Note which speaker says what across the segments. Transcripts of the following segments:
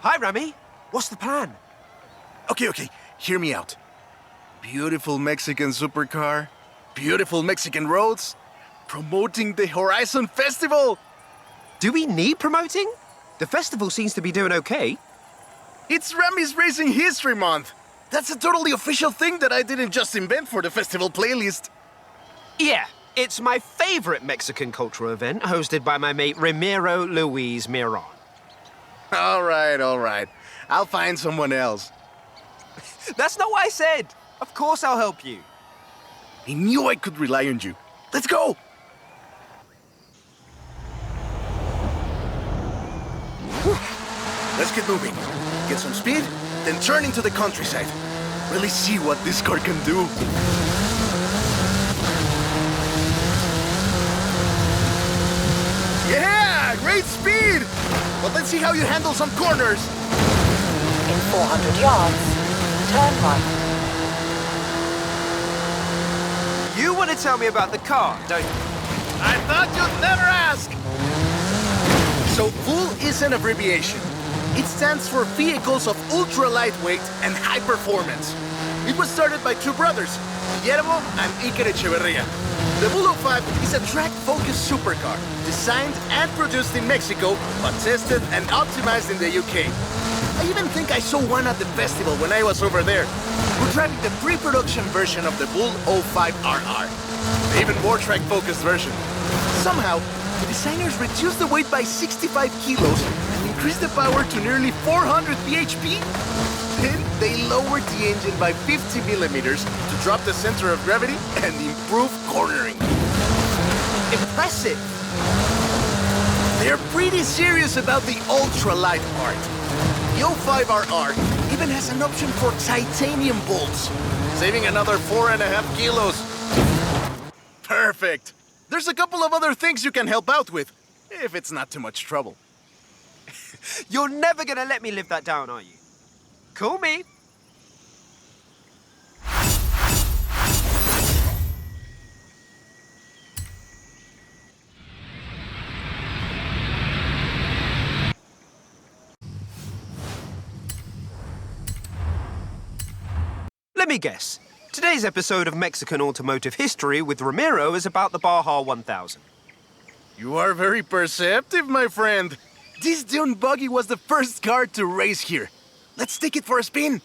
Speaker 1: Hi, Rami. What's the plan?
Speaker 2: Okay, hear me out. Beautiful Mexican supercar, beautiful Mexican roads, promoting the Horizon Festival.
Speaker 1: Do we need promoting? The festival seems to be doing okay.
Speaker 2: It's Rami's Racing History Month. That's a totally official thing that I didn't just invent for the festival playlist.
Speaker 1: Yeah, it's my favorite Mexican cultural event hosted by my mate Ramiro Luis Miron.
Speaker 2: All right. I'll find someone else.
Speaker 1: That's not what I said. Of course I'll help you.
Speaker 2: I knew I could rely on you. Let's go! Let's get moving. Get some speed, then turn into the countryside. Really see what this car can do. Yeah! Great speed! But let's see how you handle some corners.
Speaker 3: In 400 yards, turn right.
Speaker 1: You want to tell me about the car, don't you?
Speaker 2: I thought you'd never ask! So VUL is an abbreviation. It stands for Vehicles of Ultra Lightweight and High Performance. It was started by two brothers, Guillermo and Iker Echeverria. The VUL 05 is a track-focused supercar, designed and produced in Mexico, but tested and optimized in the UK. I even think I saw one at the festival when I was over there. We're driving the pre-production version of the VUL 05RR, the even more track-focused version. Somehow, the designers reduced the weight by 65 kilos and increased the power to nearly 400 bhp. Then they lowered the engine by 50 millimeters to drop the center of gravity and improve cornering.
Speaker 1: Impressive!
Speaker 2: They're pretty serious about the ultralight part. The 05RR even has an option for titanium bolts, saving another 4.5 kilos. Perfect! There's a couple of other things you can help out with, if it's not too much trouble.
Speaker 1: You're never gonna let me live that down, are you? Call me. Let me guess. Today's episode of Mexican Automotive History with Ramiro is about the Baja 1000.
Speaker 2: You are very perceptive, my friend. This dune buggy was the first car to race here. Let's take it for a spin.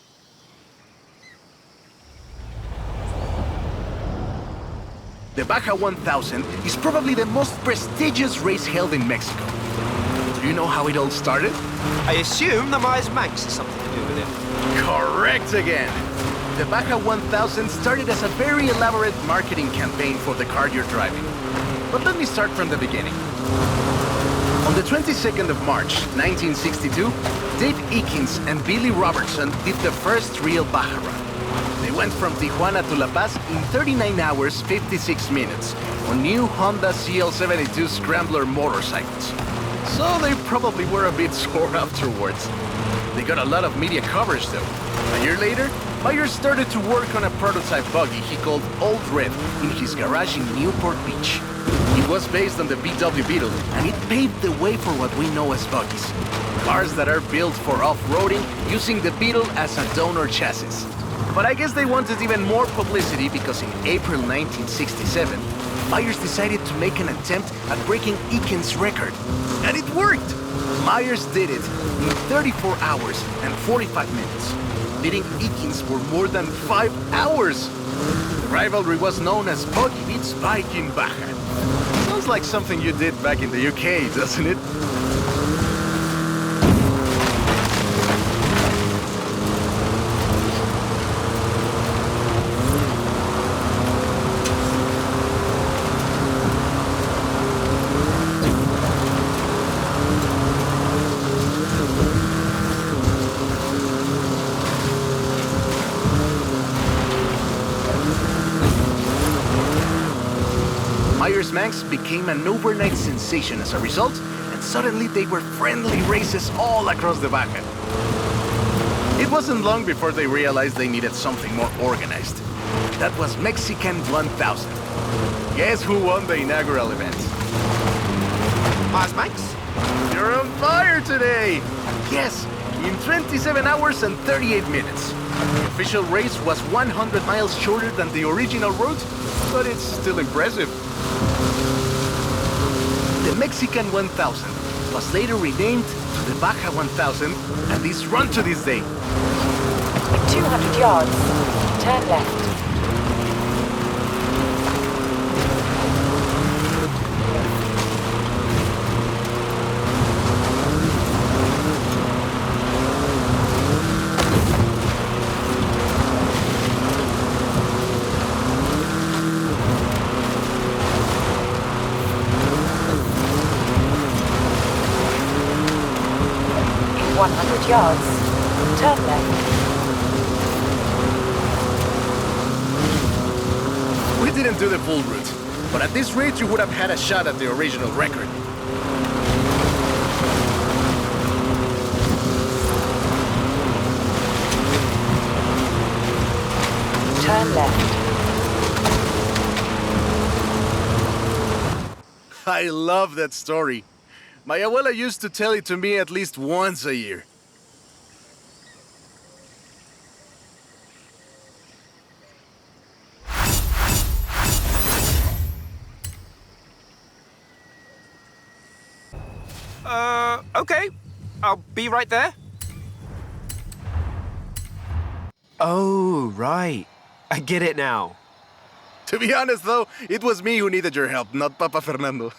Speaker 2: The Baja 1000 is probably the most prestigious race held in Mexico. Do you know how it all started?
Speaker 1: I assume the Myers Manx has something to do with it.
Speaker 2: Correct again. The Baja 1000 started as a very elaborate marketing campaign for the car you're driving. But let me start from the beginning. On the 22nd of March, 1962, Dave Eakins and Billy Robertson did the first real Baja run. They went from Tijuana to La Paz in 39 hours, 56 minutes on new Honda CL72 Scrambler motorcycles. So they probably were a bit sore afterwards. They got a lot of media coverage though. A year later, Myers started to work on a prototype buggy he called Old Red in his garage in Newport Beach. It was based on the VW Beetle, and it paved the way for what we know as buggies. Cars that are built for off-roading using the Beetle as a donor chassis. But I guess they wanted even more publicity because in April 1967, Myers decided to make an attempt at breaking Eakins' record. And it worked! Myers did it in 34 hours and 45 minutes, beating Eakins for more than 5 hours. The rivalry was known as Buggy beats Bike in Baja. Sounds like something you did back in the UK, doesn't it? Myers Manx became an overnight sensation as a result, and suddenly they were friendly races all across the Baja. It wasn't long before they realized they needed something more organized. That was Mexican 1000. Guess who won the inaugural event?
Speaker 1: Myers Manx?
Speaker 2: You're on fire today! Yes, in 27 hours and 38 minutes. The official race was 100 miles shorter than the original route, but it's still impressive. The Mexican 1000 was later renamed to the Baja 1000, and is run to this day.
Speaker 3: In 200 yards, turn left. In 100 yards, turn left.
Speaker 2: We didn't do the full route, but at this rate you would have had a shot at the original record.
Speaker 3: Turn left.
Speaker 2: I love that story. My abuela used to tell it to me at least once a year.
Speaker 1: Okay. I'll be right there. Oh, right. I get it now.
Speaker 2: To be honest though, it was me who needed your help, not Papa Fernando.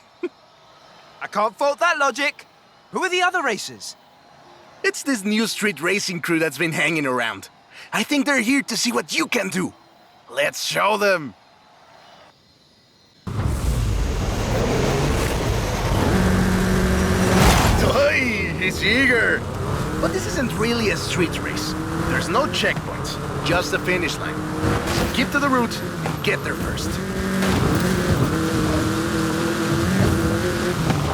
Speaker 1: I can't fault that logic. Who are the other racers?
Speaker 2: It's this new street racing crew that's been hanging around. I think they're here to see what you can do. Let's show them. Toy, he's eager. But this isn't really a street race. There's no checkpoints, just a finish line. So keep to the route and get there first.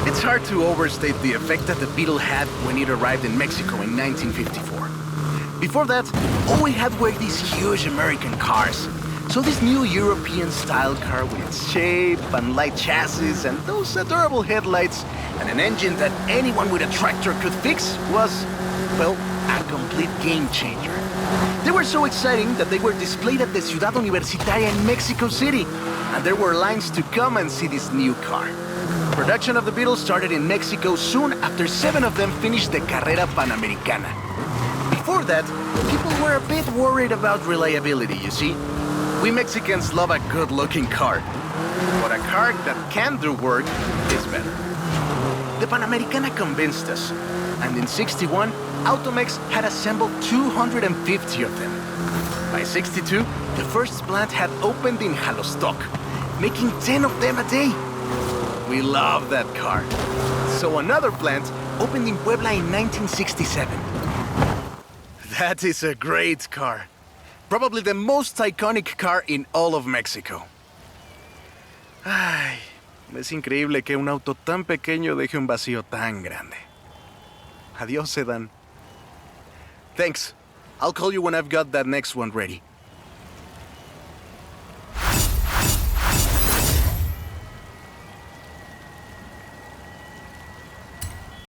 Speaker 2: It's hard to overstate the effect that the Beetle had when it arrived in Mexico in 1954. Before that, all we had were these huge American cars. So this new European-style car with its shape and light chassis and those adorable headlights and an engine that anyone with a tractor could fix was, well, a complete game changer. They were so exciting that they were displayed at the Ciudad Universitaria in Mexico City, and there were lines to come and see this new car. Production of the Beetle started in Mexico soon after 7 of them finished the Carrera Panamericana. Before that, people were a bit worried about reliability, you see. We Mexicans love a good-looking car, but a car that can do work is better. The Panamericana convinced us, and in '61, Automex had assembled 250 of them. By '62, the first plant had opened in Jalostoc, making 10 of them a day. We love that car. So another plant opened in Puebla in 1967. That is a great car. Probably the most iconic car in all of Mexico. Ay, es increíble que un auto tan pequeño deje un vacío tan grande. Adiós, Sedan. Thanks. I'll call you when I've got that next one ready.